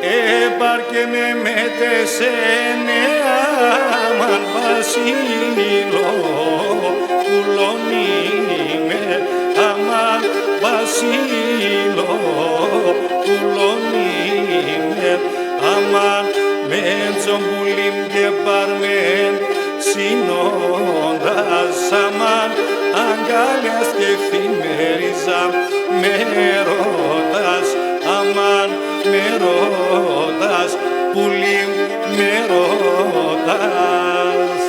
Έπαρκε με μετεσένεα μαν βασίλο πουλώνει με αμαν βασίλο πουλώνει με αμαν με τζομπουλίμ και παρμεν συνόντας αμαν αγκάλιας και εφημερίζα με ρωτάς αμαν με ρωτάς πουλί με ρωτάς.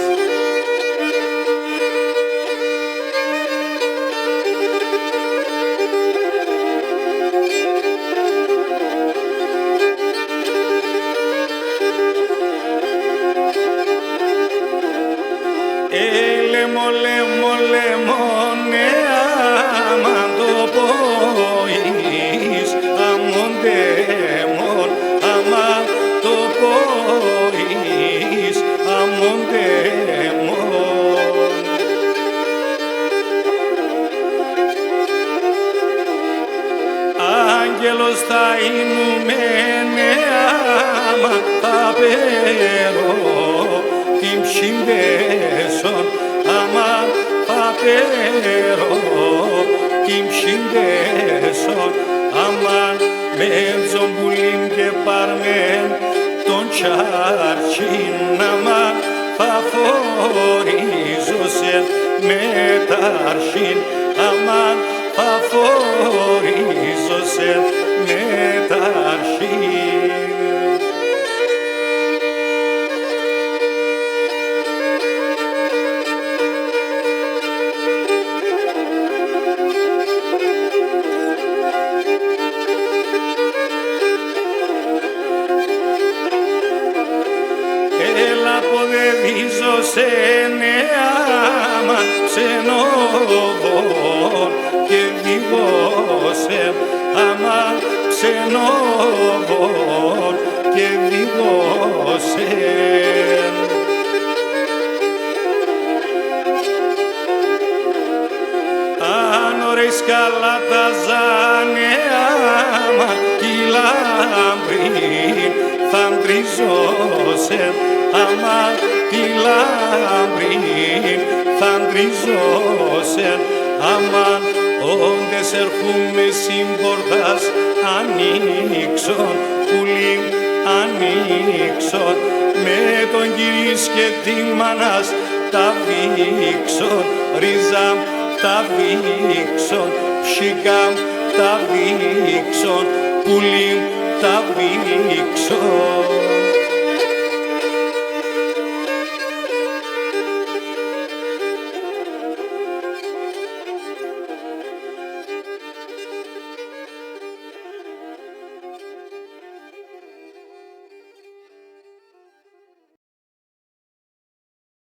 Λέμω, λέμω, λέμω, ναι, άμα το ποείς, αμον δαίμον, άμα το ποείς, αμον δαίμον. Άγγελος θα είνουμε, ναι, άμα θα πέρω, την ψυντέσον, άμα θα πέρω, την ψυντέσον, άμα με τζομπουλίν και παρμεν τον τσάρτσιν, άμα θα φορίζωσεν με ταρσιν, άμα θα φορίζωσεν με ταρσιν. Σε νεάμα ξενοβόν και διγώσε άμα ξενοβόν και διγώσε. Αν ωραίς καλά τα ζάνε άμα τη λάμπρη θα ντριζώσε άμα τη λάμπρη θα ντριζώσεν, αμάν όντες ερχούμε συμπορτάς ανοίξον, πουλί ανοίξον, με τον κυρίς και τη μανάς τα βήξον, ρίζαμ τα βήξον, ψικάμ τα βήξον, πουλί τα βήξον.